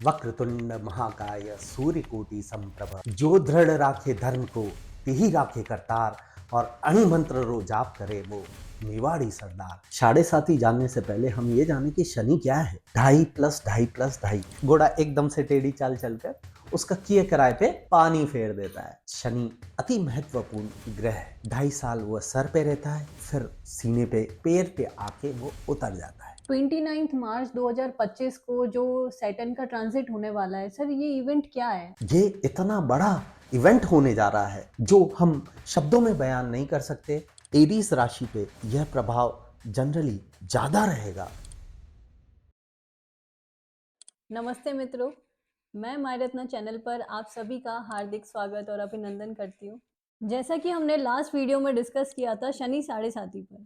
वक्रतुंड महाकाय सूर्यकोटि संप्रभ, जो दृढ़ राखे धर्म को तिहि राखे करतार, और अणिमंत्र रो जाप करे वो मेवाड़ी सरदार। साढ़े साथी जानने से पहले हम ये जाने कि शनि क्या है। 2.5 + 2.5 + 2.5 घोड़ा एकदम से टेढ़ी चाल चलकर उसका किए कराए पे पानी फेर देता है। शनि अति महत्वपूर्ण ग्रह है। 2.5 साल वो सर पे रहता है, फिर सीने पे पैर पे आके वो उतर जाता है। 29 मार्च 2025 को जो सैटर्न का ट्रांजिट होने वाला है सर, ये इवेंट क्या है? ये इतना बड़ा इवेंट होने जा रहा है जो हम शब्दों में बयान नहीं कर सकते। एरीज राशि पे यह प्रभाव जनरली ज्यादा रहेगा। नमस्ते मित्रों, मैं मायरत्ना चैनल पर आप सभी का हार्दिक स्वागत और अभिनंदन करती हूँ। जैसा कि हमने लास्ट वीडियो में डिस्कस किया था शनि साढ़े साथी पर,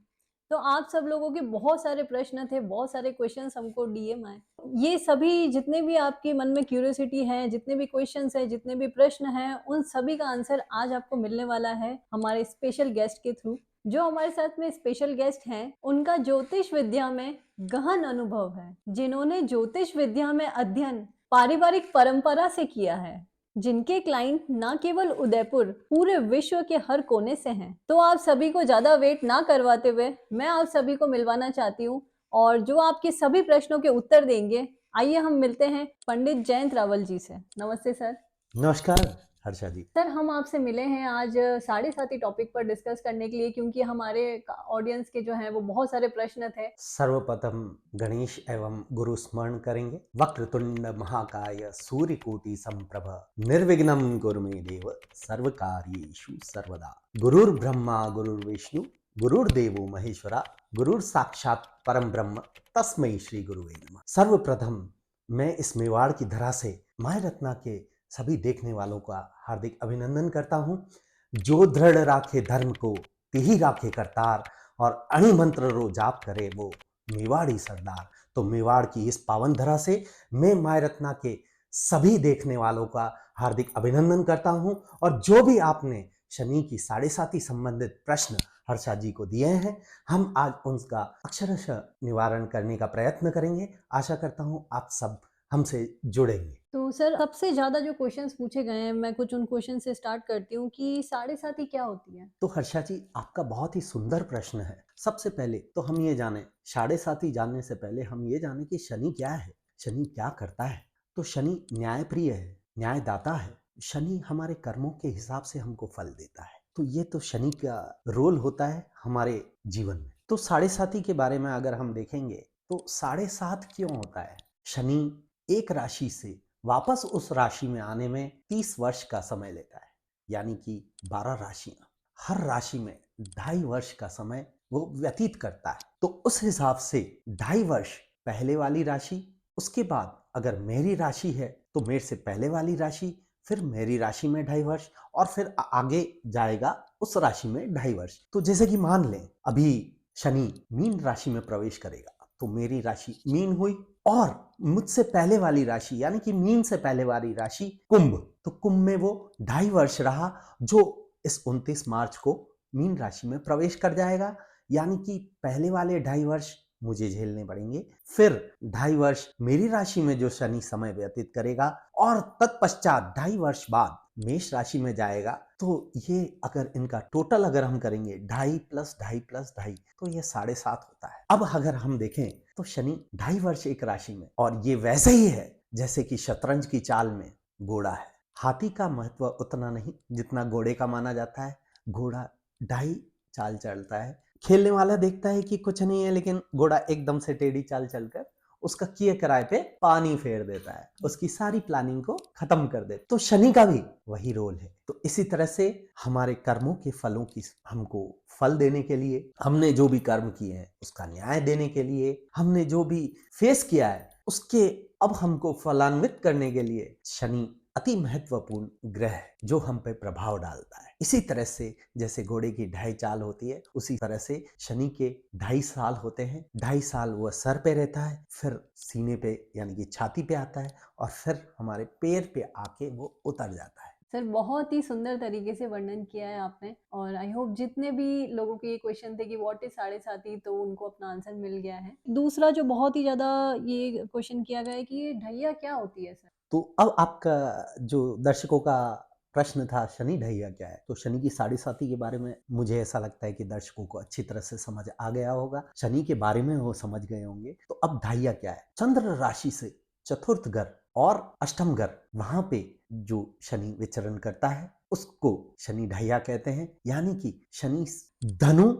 तो आप सब लोगों के बहुत सारे प्रश्न थे, बहुत सारे क्वेश्चंस हमको डीएम आए। ये सभी जितने भी आपके मन में क्यूरियोसिटी है, जितने भी क्वेश्चंस है, जितने भी प्रश्न हैं, उन सभी का आंसर आज आपको मिलने वाला है हमारे स्पेशल गेस्ट के थ्रू। जो हमारे साथ में स्पेशल गेस्ट हैं, उनका ज्योतिष विद्या में गहन अनुभव है, जिन्होंने ज्योतिष विद्या में अध्ययन पारिवारिक परंपरा से किया है, जिनके क्लाइंट न केवल उदयपुर, पूरे विश्व के हर कोने से हैं। तो आप सभी को ज्यादा वेट ना करवाते हुए मैं आप सभी को मिलवाना चाहती हूँ, और जो आपके सभी प्रश्नों के उत्तर देंगे। आइए हम मिलते हैं पंडित जयंत रावल जी से। नमस्ते सर। नमस्कार हर्षा जी। सर, हम आपसे मिले हैं आज साढ़े साथी टॉपिक पर डिस्कस करने के लिए, क्योंकि हमारे ऑडियंस के जो हैं वो बहुत सारे प्रश्न थे। सर्वप्रथम गणेश एवं गुरु स्मरण करेंगे। वक्रतुंड महाकाय सूर्यकोटि संप्रभ, निर्विघ्नं कुरु मे देव, सर्वकार्येषु सर्वदा। गुरुर्ब्रह्मा गुरुर्विष्णु गुरुर्देवो महेश्वरा, गुरुर साक्षात परम ब्रह्म, तस्मै श्री गुरुवे नमः। सर्वप्रथम मैं इस मेवाड़ की धरा से माय रत्ना के सभी देखने वालों का हार्दिक अभिनंदन करता हूं। जो दृढ़ राखे धर्म को तिहि राखे करतार, और अणिमंत्र रो जाप करे वो मेवाड़ी सरदार। तो मेवाड़ की इस पावन धरा से मैं माय रत्ना के सभी देखने वालों का हार्दिक अभिनंदन करता हूं। और जो भी आपने शनि की साढ़े साथी संबंधित प्रश्न हर्षा जी को दिए हैं, हम आज उनका अक्षरशः निवारण करने का प्रयत्न करेंगे। आशा करता हूं आप सब हमसे जुड़ेंगे। तो सर, सबसे ज्यादा जो क्वेश्चंस पूछे गए हैं, मैं कुछ उन क्वेश्चन से स्टार्ट करती हूँ कि साढ़े साथी क्या होती है। तो हर्षा जी, आपका बहुत ही सुंदर प्रश्न है। सबसे पहले तो हम ये जाने, साढ़े साथी जानने से पहले हम ये जाने कि शनि क्या है, शनि क्या करता है। तो शनि न्यायप्रिय है, न्यायदाता है। शनि हमारे कर्मों के हिसाब से हमको फल देता है। तो ये तो शनि का रोल होता है हमारे जीवन में। तो साढ़े साथी के बारे में अगर हम देखेंगे तो 7.5 क्यों होता है। शनि एक राशि से वापस उस राशि में आने में 30 वर्ष का समय लेता है, यानी कि 12 राशियां, हर राशि में 2.5 वर्ष का समय वो व्यतीत करता है। तो उस हिसाब से 2.5 वर्ष पहले वाली राशि, उसके बाद अगर मेरी राशि है तो मेरे से पहले वाली राशि, फिर मेरी राशि में 2.5 वर्ष, और फिर आगे जाएगा उस राशि में 2.5 वर्ष। तो जैसे कि मान लें अभी शनि मीन राशि में प्रवेश करेगा, तो मेरी राशि मीन हुई, और मुझसे पहले वाली राशि यानी कि मीन से पहले वाली राशि कुंभ, तो कुंभ में वो 2.5 वर्ष रहा, जो इस 29 मार्च को मीन राशि में प्रवेश कर जाएगा। यानी कि पहले वाले 2.5 वर्ष मुझे झेलने पड़ेंगे, फिर 2.5 वर्ष मेरी राशि में जो शनि समय व्यतीत करेगा, और तत्पश्चात 2.5 वर्ष बाद मेष राशि में जाएगा। तो ये अगर इनका टोटल अगर हम करेंगे 2.5 + 2.5 + 2.5, तो ये 7.5 होता है। अब अगर हम देखें तो शनि 2.5 वर्ष एक राशि में, और ये वैसे ही है जैसे कि शतरंज की चाल में घोड़ा है। हाथी का महत्व उतना नहीं जितना घोड़े का माना जाता है। घोड़ा 2.5 चाल चलता है, खेलने वाला देखता है कि कुछ नहीं है, लेकिन घोड़ा एकदम से टेढ़ी चाल चलकर उसका किए कराए पे पानी फेर देता है, उसकी सारी प्लानिंग को खत्म कर देता है। तो शनि का भी वही रोल है। तो इसी तरह से हमारे कर्मों के फलों की हमको फल देने के लिए, हमने जो भी कर्म किए हैं उसका न्याय देने के लिए, हमने जो भी फेस किया है उसके अब हमको फलान्वित करने के लिए शनि अति महत्वपूर्ण ग्रह है, जो हम पे प्रभाव डालता है। इसी तरह से जैसे घोड़े की 2.5 चाल होती है, उसी तरह से शनि के 2.5 साल होते हैं। 2.5 साल वह सर पे रहता है, फिर सीने पे यानी कि छाती पे आता है, और फिर हमारे पैर पे आके वो उतर जाता है। सर बहुत ही सुंदर तरीके से वर्णन किया है आपने और आई होप जितने भी लोगों के ये क्वेश्चन थे कि व्हाट इज साढ़े साथी, तो उनको अपना आंसर मिल गया है। दूसरा जो बहुत ही ज़्यादा ये क्वेश्चन किया गया है कि ये ढैया क्या होती है सर? तो अब आपका जो दर्शकों का प्रश्न था शनि ढैया क्या है, तो शनि की साढ़े साती के बारे में मुझे ऐसा लगता है कि दर्शकों को अच्छी तरह से समझ आ गया होगा, शनि के बारे में वो समझ गए होंगे। तो अब ढैया क्या है? चंद्र राशि से चतुर्थ घर और अष्टम घर, वहां पे जो शनि विचरण करता है उसको शनि ढैया कहते हैं। यानी कि शनि धनु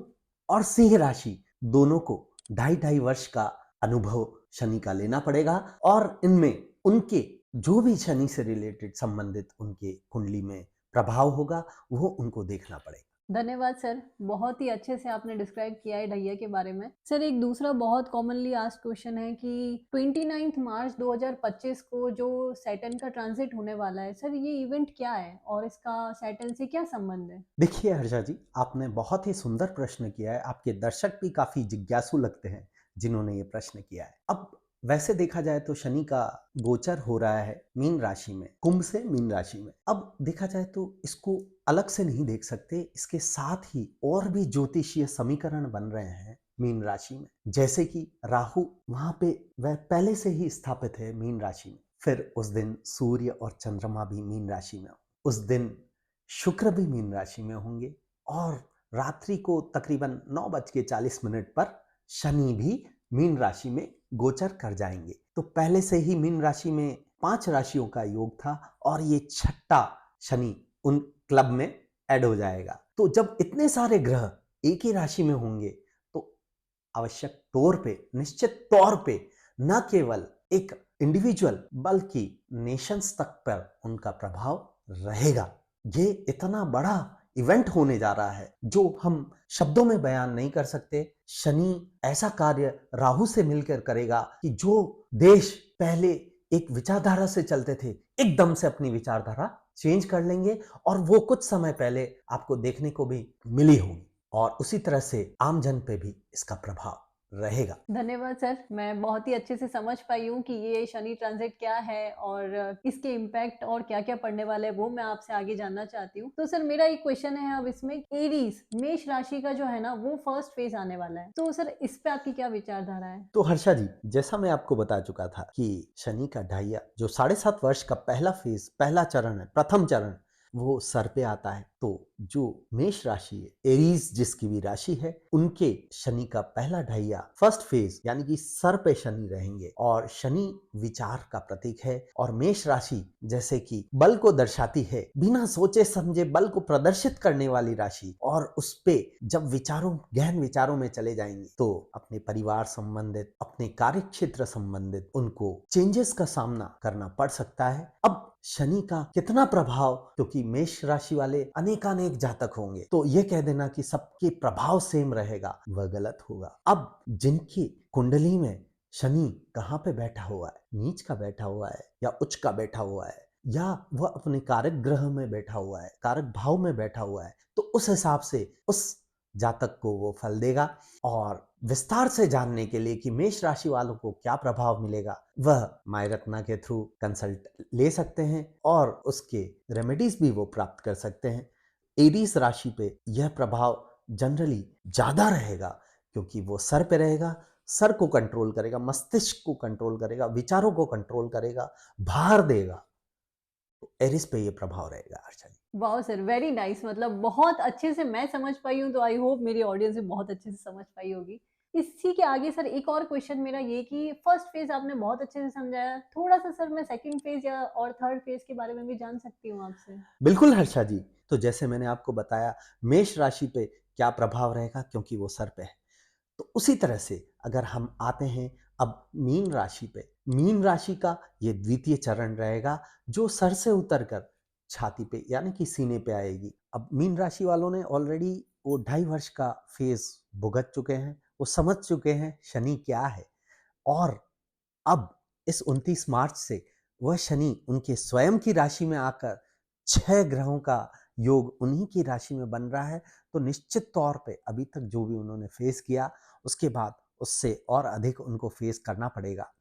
और सिंह राशि दोनों को 2.5 वर्ष का अनुभव शनि का लेना पड़ेगा और इनमें उनके जो भी शनि से रिलेटेड संबंधित उनके कुंडली में प्रभाव होगा वो उनको देखना पड़ेगा। धन्यवाद सर, बहुत ही अच्छे से आपने डिस्क्राइब किया है ढैया के बारे में। सर एक दूसरा बहुत कॉमनली आस्क्ड क्वेश्चन है कि 29 मार्च 2025 को जो सैटर्न का ट्रांजिट होने वाला है, सर ये इवेंट क्या है और इसका सैटर्न से क्या संबंध है? देखिए हर्षा जी, आपने बहुत ही सुंदर प्रश्न किया है। आपके दर्शक भी काफी जिज्ञासु लगते हैं जिन्होंने ये प्रश्न किया है। अब वैसे देखा जाए तो शनि का गोचर हो रहा है मीन राशि में, कुंभ से मीन राशि में। अब देखा जाए तो इसको अलग से नहीं देख सकते, इसके साथ ही और भी ज्योतिषीय समीकरण बन रहे हैं मीन राशि में। जैसे कि राहु वहां पे वह पहले से ही स्थापित है मीन राशि में, फिर उस दिन सूर्य और चंद्रमा भी मीन राशि में, उस दिन शुक्र भी मीन राशि में होंगे और रात्रि को तकरीबन 9:40 पर शनि भी मीन राशि में गोचर कर जाएंगे। तो पहले से ही मीन राशि में 5 राशियों का योग था और ये छठा शनि उन क्लब में ऐड हो जाएगा। तो जब इतने सारे ग्रह एक ही राशि में होंगे तो आवश्यक तौर पे, निश्चित तौर पे न केवल एक इंडिविजुअल बल्कि नेशंस तक पर उनका प्रभाव रहेगा। ये इतना बड़ा इवेंट होने जा रहा है जो हम शब्दों में बयान नहीं कर सकते। शनि ऐसा कार्य राहु से मिलकर करेगा कि जो देश पहले एक विचारधारा से चलते थे एकदम से अपनी विचारधारा चेंज कर लेंगे और वो कुछ समय पहले आपको देखने को भी मिली होगी और उसी तरह से आम जन पे भी इसका प्रभाव रहेगा। धन्यवाद सर, मैं बहुत ही अच्छे से समझ पाई हूँ कि ये शनि ट्रांजिट क्या है और इसके इम्पैक्ट और क्या-क्या पड़ने वाला है वो मैं आपसे आगे जानना चाहती हूँ। तो सर मेरा एक क्वेश्चन है अब इसमें, एरीज मेष राशि का जो है ना वो फर्स्ट फेज आने वाला है, तो सर इस पे आपकी क्या विचारधारा है? तो हर्षा जी, जैसा मैं आपको बता चुका था कि शनि का ढाइया जो 7.5 वर्ष का पहला फेज, पहला चरण है, प्रथम चरण, वो सर पे आता है। तो जो मेष राशि है, एरीज जिसकी भी राशि है, उनके शनि का पहला ढाइया फर्स्ट फेज यानी कि सर पे शनि रहेंगे और शनि विचार का प्रतीक है और मेष राशि जैसे कि बल को दर्शाती है, बिना सोचे समझे बल को प्रदर्शित करने वाली राशि, और उस पे जब विचारों, गहन विचारों में चले जाएंगे तो अपने परिवार संबंधित, अपने कार्य क्षेत्र संबंधित उनको चेंजेस का सामना करना पड़ सकता है। अब शनि का कितना प्रभाव, क्योंकि मेष राशि वाले अनेकानेक जातक होंगे, तो ये कह देना कि सबके प्रभाव सेम रहेगा वह गलत होगा। अब जिनकी कुंडली में शनि कहाँ पे बैठा हुआ है, नीच का बैठा हुआ है या उच्च का बैठा हुआ है या वह अपने कारक ग्रह में बैठा हुआ है, कारक भाव में बैठा हुआ है, तो उस हिसाब से उस जातक को वो फल देगा। और विस्तार से जानने के लिए कि मेष राशि वालों को क्या प्रभाव मिलेगा, वह माय रत्ना के थ्रू कंसल्ट ले सकते हैं और उसके रेमेडीज भी वो प्राप्त कर सकते हैं। एरीज राशि पे यह प्रभाव जनरली ज्यादा रहेगा क्योंकि वो सर पे रहेगा, सर को कंट्रोल करेगा, मस्तिष्क को कंट्रोल करेगा, विचारों को कंट्रोल करेगा, भार देगा। तो एरिस पे ये प्रभाव रहेगा हर्षा जी। वाओ सर, वेरी नाइस, मतलब बहुत अच्छे से मैं समझ पाई हूँ, तो आई होप मेरी ऑडियंस भी बहुत अच्छे से समझ पाई होगी। इसी के आगे सर एक और क्वेश्चन मेरा ये कि फर्स्ट फेज आपने बहुत अच्छे से समझाया, थोड़ा सा सर मैं सेकंड फेज या और थर्ड फेज के बारे में भी जान सकती हूँ आपसे? बिल्कुल हर्षा जी, तो जैसे मैंने आपको बताया मेष राशि पे क्या प्रभाव रहेगा क्योंकि वो सर पे है, तो उसी तरह से अगर हम आते हैं अब मीन राशि पे, मीन राशि का ये द्वितीय चरण रहेगा जो सर से उतरकर छाती पे यानी कि सीने पे आएगी। अब मीन राशि वालों ने ऑलरेडी वो 2.5 वर्ष का फेज भुगत चुके हैं, वो समझ चुके हैं शनि क्या है और अब इस 29 मार्च से वह शनि उनके स्वयं की राशि में आकर 6 ग्रहों का योग उन्हीं की राशि में बन रहा है। तो निश्चित तौर पे अभी तक जो भी उन्होंने फेस किया उसके बाद उससे और अधिक उनको फेस करना पड़ेगा।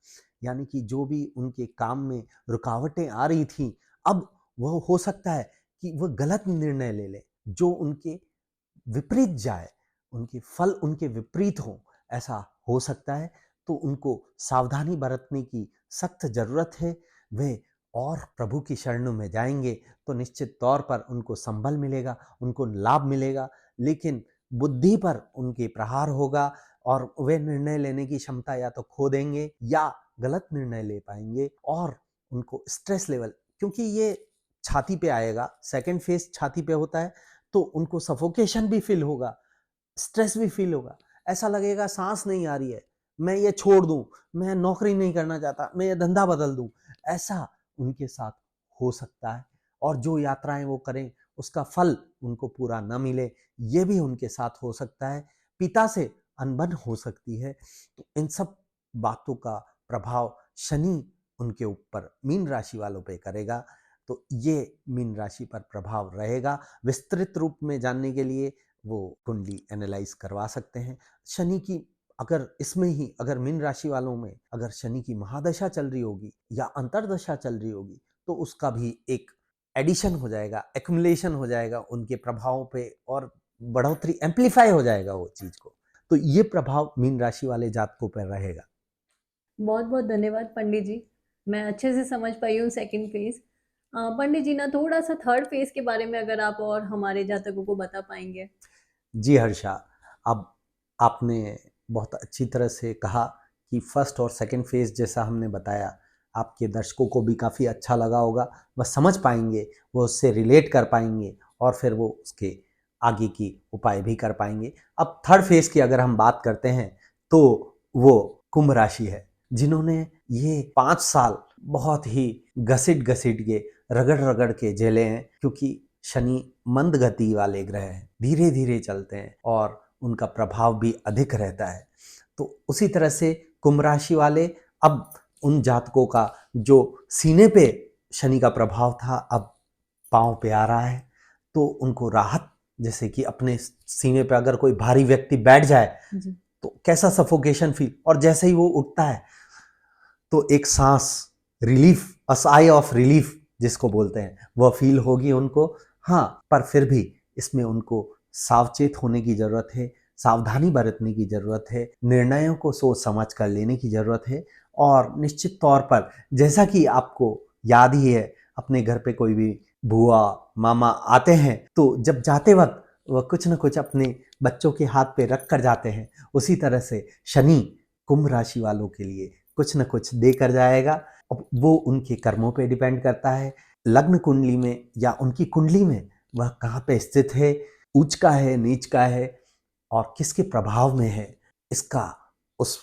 यानी कि जो भी उनके काम में रुकावटें आ रही थी, अब वह हो सकता है कि वो गलत निर्णय ले लें जो उनके विपरीत जाए, उनके फल उनके विपरीत हों, ऐसा हो सकता है। तो उनको सावधानी बरतने की सख्त ज़रूरत है। वे और प्रभु की शरणों में जाएँगे तो निश्चित तौर पर उनको संबल मिलेगा, उनको लाभ मिलेगा, लेकिन बुद्धि पर उनके प्रहार होगा और वे निर्णय लेने की क्षमता या तो खो देंगे या गलत निर्णय ले पाएँगे और उनको स्ट्रेस लेवल, क्योंकि ये छाती पे आएगा, सेकंड फेज़ छाती पे होता है, तो उनको सफोकेशन भी फ़ील होगा, स्ट्रेस भी फ़ील होगा। ऐसा लगेगा साँस नहीं आ रही है, मैं ये छोड़ दूँ, मैं नौकरी नहीं करना चाहता, मैं ये धंधा बदल दूँ। ऐसा उनके साथ हो सकता है और जो यात्राएँ वो करें, उसका फल उनको पूरा ना मिले, ये भी उनके साथ हो सकता है। पिता से अनबन हो सकती है। तो इन सब बातों का प्रभाव शनि उनके ऊपर मीन राशि वालों पे करेगा। तो ये मीन राशि पर प्रभाव रहेगा। विस्तृत रूप में जानने के लिए वो कुंडली एनालाइज करवा सकते हैं। शनि की अगर इसमें ही अगर मीन राशि वालों में अगर शनि की महादशा चल रही होगी या अंतर्दशा चल रही होगी तो उसका भी एक एडिशन हो जाएगा, एक्युमुलेशन हो जाएगा उनके प्रभावों पे और बढ़ोतरी एम्प्लीफाई हो जाएगा वो चीज को। तो ये प्रभाव मीन राशि वाले जातकों पर रहेगा। बहुत बहुत धन्यवाद पंडित जी। मैं अच्छे से समझ पाई हूँ सेकंड फेज। पंडित जी ना थोड़ा सा थर्ड फेज के बारे में अगर आप और हमारे जातकों को बता पाएंगे। जी हर्षा, अब आपने बहुत अच्छी तरह से कहा कि फर्स्ट और सेकंड फेज़ जैसा हमने बताया, आपके दर्शकों को भी काफ़ी अच्छा लगा होगा। वह समझ पाएँगे, वो उससे रिलेट कर पाएँगे और फिर वो उसके आगे की उपाय भी कर पाएँगे। अब थर्ड फेज़ की अगर हम बात करते हैं, तो वो कुंभ राशि है, जिन्होंने ये 5 साल बहुत ही घसीट-घसीट के, रगड़-रगड़ के झेले हैं, क्योंकि शनि मंद गति वाले ग्रह हैं, धीरे धीरे चलते हैं और उनका प्रभाव भी अधिक रहता है। तो उसी तरह से कुंभ राशि वाले, अब उन जातकों का जो सीने पे शनि का प्रभाव था अब पाँव पे आ रहा है, तो उनको राहत, जैसे कि अपने सीने पे अगर कोई भारी व्यक्ति बैठ जाए जी। तो कैसा सफोकेशन फील, और जैसे ही वो उठता है तो एक सांस relief, a sigh of relief जिसको बोलते हैं, वह फील होगी उनको। हाँ, पर फिर भी इसमें उनको सावचेत होने की ज़रूरत है, सावधानी बरतने की ज़रूरत है, निर्णयों को सोच समझ कर लेने की ज़रूरत है और निश्चित तौर पर जैसा कि आपको याद ही है, अपने घर पे कोई भी बुआ, मामा आते हैं, तो जब जाते वक़्त वह कुछ न कुछ अपने बच्चों के हाथ पे रख कर जाते हैं, उसी तरह से शनि कुंभ राशि वालों के लिए कुछ न कुछ देकर जाएगा। अब वो उनके कर्मों पे डिपेंड करता है, लग्न कुंडली में या उनकी कुंडली में वह कहाँ पे स्थित है, उच्च का है, नीच का है और किसके प्रभाव में है, इसका उस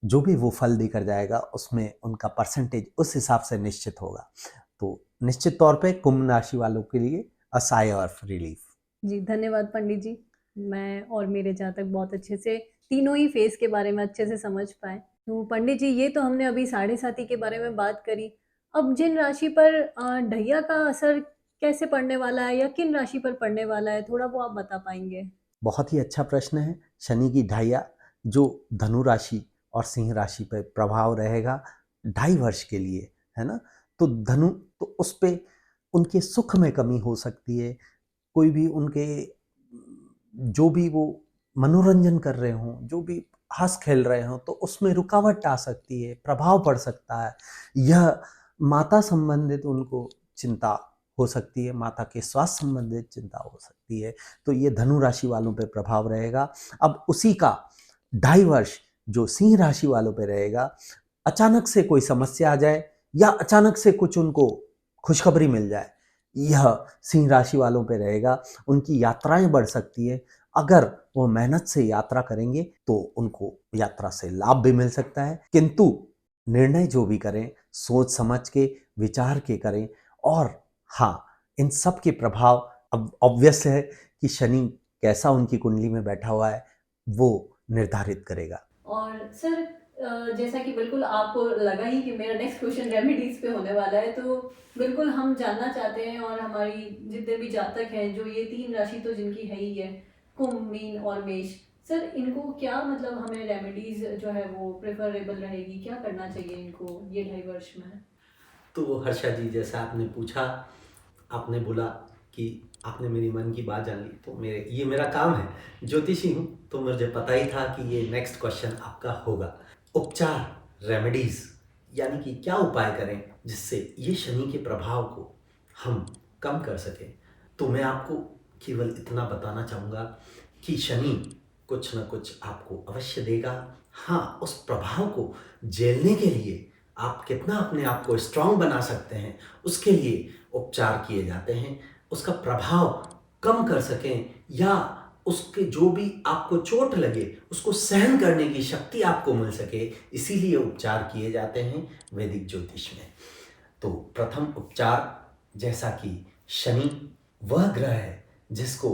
जो भी वो फल देकर जाएगा उसमें उनका परसेंटेज उस हिसाब से निश्चित होगा। तो निश्चित तौर पे कुंभ राशि वालों के लिए अ साई ऑफ रिलीफ। जी, धन्यवाद पंडित जी। मैं और मेरे जातक बहुत अच्छे से तीनों ही फेज़ के बारे में अच्छे से समझ पाए। तो पंडित जी ये तो हमने अभी साढ़े साती के बारे में बात करी। अब जिन राशि पर ढैया का असर कैसे पड़ने वाला है या किन राशि पर पड़ने वाला है, थोड़ा वो आप बता पाएँगे? बहुत ही अच्छा प्रश्न है। शनि की ढाइया जो धनु राशि और सिंह राशि पे प्रभाव रहेगा 2.5 वर्ष के लिए, है ना? तो धनु, तो उस पे उनके सुख में कमी हो सकती है। कोई भी उनके जो भी वो मनोरंजन कर रहे हों, जो भी हँस खेल रहे हों, तो उसमें रुकावट आ सकती है, प्रभाव पड़ सकता है। यह माता संबंधित उनको चिंता हो सकती है, माता के स्वास्थ्य संबंधित चिंता हो सकती है। तो ये धनु राशि वालों पे प्रभाव रहेगा। अब उसी का 2.5 वर्ष जो सिंह राशि वालों पे रहेगा, अचानक से कोई समस्या आ जाए या अचानक से कुछ उनको खुशखबरी मिल जाए, यह सिंह राशि वालों पे रहेगा। उनकी यात्राएं बढ़ सकती है। अगर वो मेहनत से यात्रा करेंगे तो उनको यात्रा से लाभ भी मिल सकता है, किंतु निर्णय जो भी करें सोच समझ के, विचार के करें। और हाँ, इन सब के प्रभाव अब ऑब्वियस है कि शनि कैसा उनकी कुंडली में बैठा हुआ है वो निर्धारित करेगा। और सर जैसा कि बिल्कुल आपको लगा ही कि मेरा नेक्स्ट क्वेश्चन रेमेडीज पे होने वाला है, तो बिल्कुल हम जानना चाहते हैं और हमारी जितने भी जातक हैं जो ये तीन राशि तो जिनकी है ही है, कुंभ, मीन और मेष, सर इनको क्या मतलब हमें रेमेडीज जो है वो प्रेफरेबल रहेगी, क्या करना चाहिए इनको ये 2.5 वर्ष में? तो हर्षा जी, जैसा आपने पूछा, आपने बोला कि आपने मेरी मन की बात जान ली। तो ये मेरा काम है, ज्योतिषी हूँ, तो मुझे पता ही था कि ये नेक्स्ट क्वेश्चन आपका होगा। उपचार, रेमेडीज, यानी कि क्या उपाय करें जिससे ये शनि के प्रभाव को हम कम कर सकें। तो मैं आपको केवल इतना बताना चाहूँगा कि शनि कुछ न कुछ आपको अवश्य देगा। हाँ, उस प्रभाव को झेलने के लिए आप कितना अपने आप को स्ट्रांग बना सकते हैं, उसके लिए उपचार किए जाते हैं। उसका प्रभाव कम कर सकें या उसके जो भी आपको चोट लगे उसको सहन करने की शक्ति आपको मिल सके, इसीलिए उपचार किए जाते हैं वैदिक ज्योतिष में। तो प्रथम उपचार, जैसा कि शनि वह ग्रह है जिसको,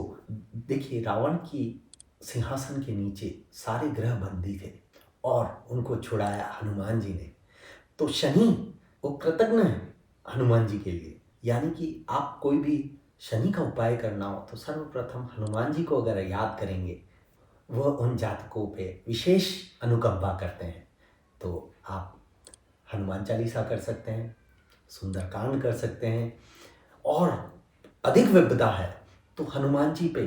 देखिए, रावण की सिंहासन के नीचे सारे ग्रह बंदी थे और उनको छुड़ाया हनुमान जी ने। तो शनि वो कृतज्ञ है हनुमान जी के लिए। यानी कि आप कोई भी शनि का उपाय करना हो तो सर्वप्रथम हनुमान जी को अगर याद करेंगे, वह उन जातकों पे विशेष अनुकंपा करते हैं। तो आप हनुमान चालीसा कर सकते हैं, सुंदरकांड कर सकते हैं, और अधिक विपदा है तो हनुमान जी पे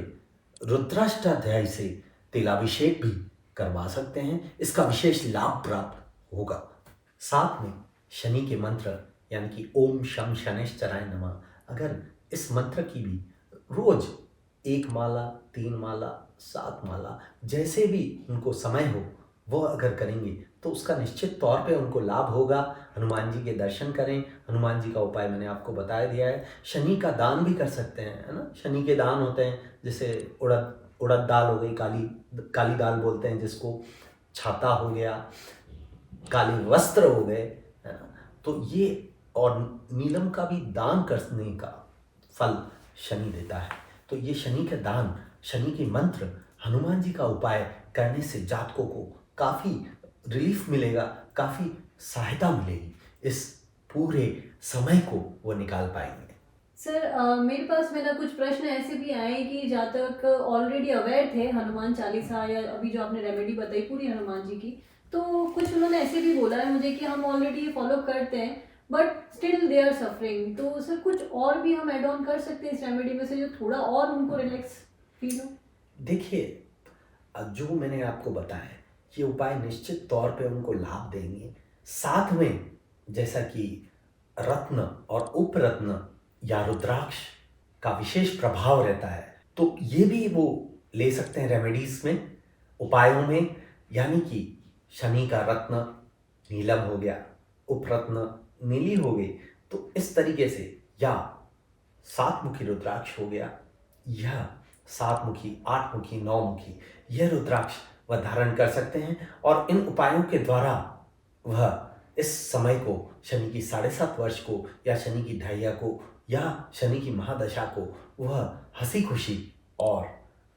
रुद्राष्टाध्याय से तिलाभिषेक भी करवा सकते हैं। इसका विशेष लाभ प्राप्त होगा। साथ में शनि के मंत्र, यानी कि ओम शम शनैश्चराय नमः, अगर इस मंत्र की भी रोज 1 माला, 3 माला, 7 माला, जैसे भी उनको समय हो वह अगर करेंगे तो उसका निश्चित तौर पे उनको लाभ होगा। हनुमान जी के दर्शन करें। हनुमान जी का उपाय मैंने आपको बता दिया है। शनि का दान भी कर सकते हैं, है ना। शनि के दान होते हैं, जैसे उड़द दाल हो गई, काली दाल बोलते हैं जिसको, छाता हो गया, काले वस्त्र हो गए, है ना। तो ये, और नीलम का भी दान करने का फल शनि देता है। तो ये शनि का दान, शनि के मंत्र, हनुमान जी का उपाय करने से जातकों को काफ़ी रिलीफ मिलेगा, काफ़ी सहायता मिलेगी। इस पूरे समय को वो निकाल पाएंगे। सर मेरे पास में ना कुछ प्रश्न ऐसे भी आए कि जातक ऑलरेडी अवेयर थे हनुमान चालीसा या अभी जो आपने रेमेडी बताई पूरी हनुमान जी की, तो कुछ उन्होंने ऐसे भी बोला है मुझे कि हम ऑलरेडी फॉलो करते हैं but still they are suffering. तो सर कुछ और भी हम ऐड ऑन कर सकते हैं इस रेमेडी में से जो थोड़ा और उनको रिलैक्स फील हो? देखिए, जो मैंने आपको बताया ये उपाय निश्चित तौर पे उनको लाभ देंगे। साथ में जैसा कि रत्न और उपरत्न या रुद्राक्ष का विशेष प्रभाव रहता है, तो ये भी वो ले सकते हैं रेमेडीज में, उपायों में। यानी कि शनि का रत्न नीलम हो गया, उपरत्न नीली हो गई, तो इस तरीके से, या 7 मुखी रुद्राक्ष हो गया, यह 7 मुखी, 8 मुखी, 9 मुखी, यह रुद्राक्ष वह धारण कर सकते हैं। और इन उपायों के द्वारा वह इस समय को, शनि की 7.5 वर्ष को, या शनि की ढैया को, या शनि की महादशा को वह हंसी खुशी और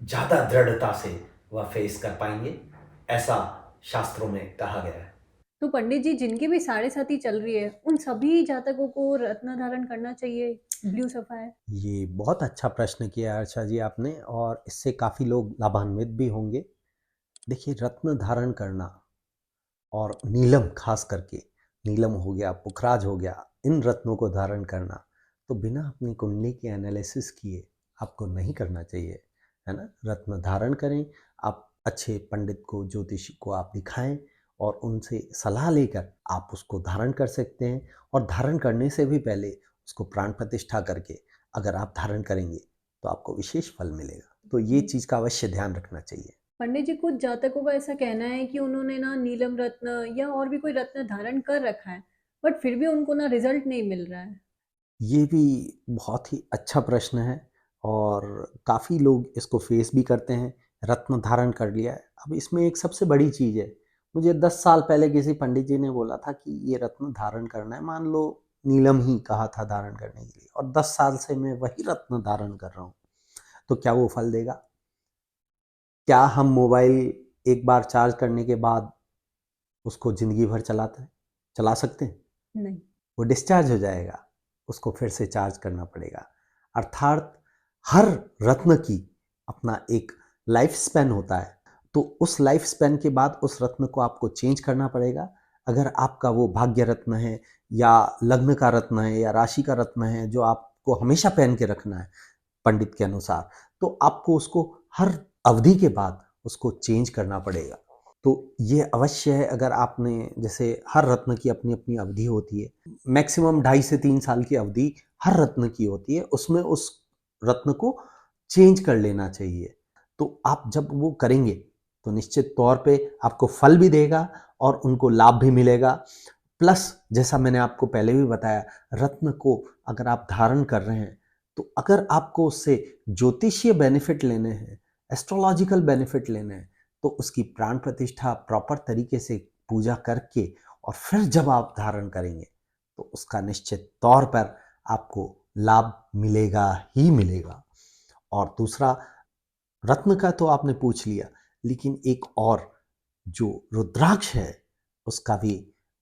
ज़्यादा दृढ़ता से वह फेस कर पाएंगे, ऐसा शास्त्रों में कहा गया है। तो पंडित जी, जिनकी भी 7.5 चल रही है उन सभी जातकों को रत्न धारण करना चाहिए, ब्लू सफायर? ये बहुत अच्छा प्रश्न किया अर्चा जी आपने, और इससे काफ़ी लोग लाभान्वित भी होंगे। देखिए, रत्न धारण करना और नीलम, खास करके नीलम हो गया, पुखराज हो गया, इन रत्नों को धारण करना तो बिना अपनी कुंडली के एनालिसिस किए आपको नहीं करना चाहिए, है ना। रत्न धारण करें, आप अच्छे पंडित को, ज्योतिषी को आप दिखाएं और उनसे सलाह लेकर आप उसको धारण कर सकते हैं। और धारण करने से भी पहले उसको प्राण प्रतिष्ठा करके अगर आप धारण करेंगे तो आपको विशेष फल मिलेगा। तो ये चीज़ का अवश्य ध्यान रखना चाहिए। पंडित जी, कुछ जातकों का ऐसा कहना है कि उन्होंने ना नीलम रत्न या और भी कोई रत्न धारण कर रखा है बट फिर भी उनको ना रिजल्ट नहीं मिल रहा है। ये भी बहुत ही अच्छा प्रश्न है, और काफ़ी लोग इसको फेस भी करते हैं। रत्न धारण कर लिया है, अब इसमें एक सबसे बड़ी चीज़ है, मुझे 10 साल पहले किसी पंडित जी ने बोला था कि ये रत्न धारण करना है, मान लो नीलम ही कहा था धारण करने के लिए, और 10 साल से मैं वही रत्न धारण कर रहा हूँ, तो क्या वो फल देगा? क्या हम मोबाइल एक बार चार्ज करने के बाद उसको ज़िंदगी भर चला सकते हैं? नहीं। वो डिस्चार्ज हो जाएगा, उसको फिर से चार्ज करना पड़ेगा। अर्थात हर रत्न की अपना एक लाइफ स्पैन होता है, तो उस लाइफ स्पैन के बाद उस रत्न को आपको चेंज करना पड़ेगा। अगर आपका वो भाग्य रत्न है, या लग्न का रत्न है, या राशि का रत्न है, जो आपको हमेशा पहन के रखना है, तो उसको आप पंडित के अनुसार, तो आपको उसको हर अवधि के बाद उसको चेंज करना पड़ेगा। तो ये अवश्य है, अगर आपने, जैसे हर रत्न की अपनी अपनी अवधि होती है, मैक्सिमम 2.5 से 3 साल की अवधि हर रत्न की होती है, उसमें उस रत्न को चेंज कर लेना चाहिए। तो आप जब वो करेंगे तो निश्चित तौर पे आपको फल भी देगा और उनको लाभ भी मिलेगा। प्लस जैसा मैंने आपको पहले भी बताया, रत्न को अगर आप धारण कर रहे हैं, तो अगर आपको उससे ज्योतिषीय बेनिफिट लेने हैं, एस्ट्रोलॉजिकल बेनिफिट लेने हैं, तो उसकी प्राण प्रतिष्ठा प्रॉपर तरीके से पूजा करके और फिर जब आप धारण करेंगे, तो उसका निश्चित तौर पर आपको लाभ मिलेगा ही मिलेगा। और दूसरा, रत्न का तो आपने पूछ लिया, लेकिन एक और जो रुद्राक्ष है, उसका भी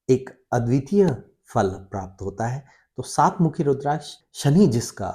एक अद्वितीय फल प्राप्त होता है। तो 7 मुखी रुद्राक्ष, शनि जिसका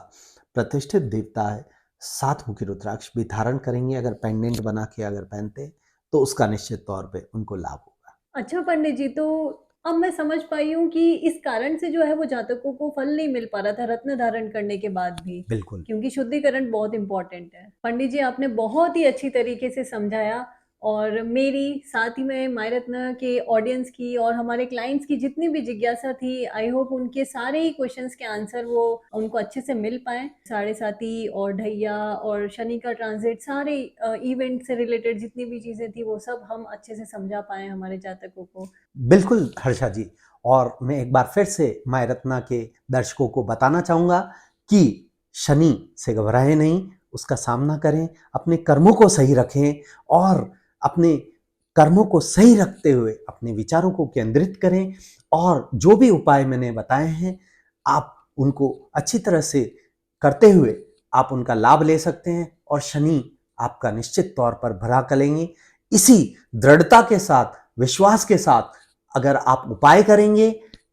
प्रतिष्ठित देवता है, 7 मुखी रुद्राक्ष भी धारण करेंगे, अगर पेंडेंट बना के अगर पहनते हैं, तो उसका निश्चित तौर पे उनको लाभ होगा। अच्छा पंडित जी, तो अब मैं समझ पाई हूँ कि इस कारण से जो है वो जातकों को फल नहीं मिल पा रहा था रत्न धारण करने के बाद भी, बिल्कुल। क्योंकि शुद्धिकरण बहुत इम्पोर्टेंट है। पंडित जी, आपने बहुत ही अच्छी तरीके से समझाया, और मेरी, साथ ही में माय रत्न के ऑडियंस की और हमारे क्लाइंट्स की जितनी भी जिज्ञासा थी, आई होप उनके सारे ही क्वेश्चंस के आंसर वो उनको अच्छे से मिल पाए। साढ़े साथी और ढैया और शनि का ट्रांजिट, सारे इवेंट से रिलेटेड जितनी भी चीजें थी वो सब हम अच्छे से समझा पाए हमारे जातकों को। बिल्कुल हर्षा जी, और मैं एक बार फिर से माय रत्ना के दर्शकों को बताना चाहूँगा कि शनि से घबराएं नहीं, उसका सामना करें, अपने कर्मों को सही रखें और अपने कर्मों को सही रखते हुए अपने विचारों को केंद्रित करें, और जो भी उपाय मैंने बताए हैं, आप उनको अच्छी तरह से करते हुए आप उनका लाभ ले सकते हैं, और शनि आपका निश्चित तौर पर भला करेंगे। इसी दृढ़ता के साथ, विश्वास के साथ अगर आप उपाय करेंगे,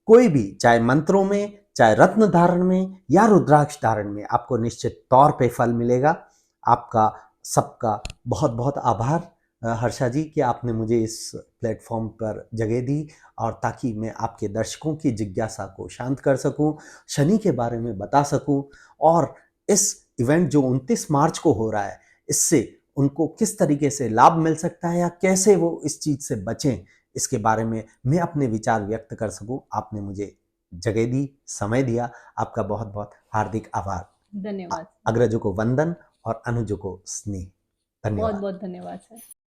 कोई भी, चाहे मंत्रों में, चाहे रत्न धारण में या रुद्राक्ष धारण में, आपको निश्चित तौर पे फल मिलेगा। आपका सबका बहुत बहुत आभार हर्षा जी, कि आपने मुझे इस प्लेटफॉर्म पर जगह दी, और ताकि मैं आपके दर्शकों की जिज्ञासा को शांत कर सकूं, शनि के बारे में बता सकूं, और इस इवेंट जो 29 मार्च को हो रहा है, इससे उनको किस तरीके से लाभ मिल सकता है या कैसे वो इस चीज़ से बचें, इसके बारे में मैं अपने विचार व्यक्त कर सकूं। आपने मुझे जगह दी, समय दिया, आपका बहुत बहुत हार्दिक आभार। धन्यवाद। अग्रजों को वंदन और अनुजों को स्नेह। बहुत धन्यवाद। बहुत धन्यवाद सर।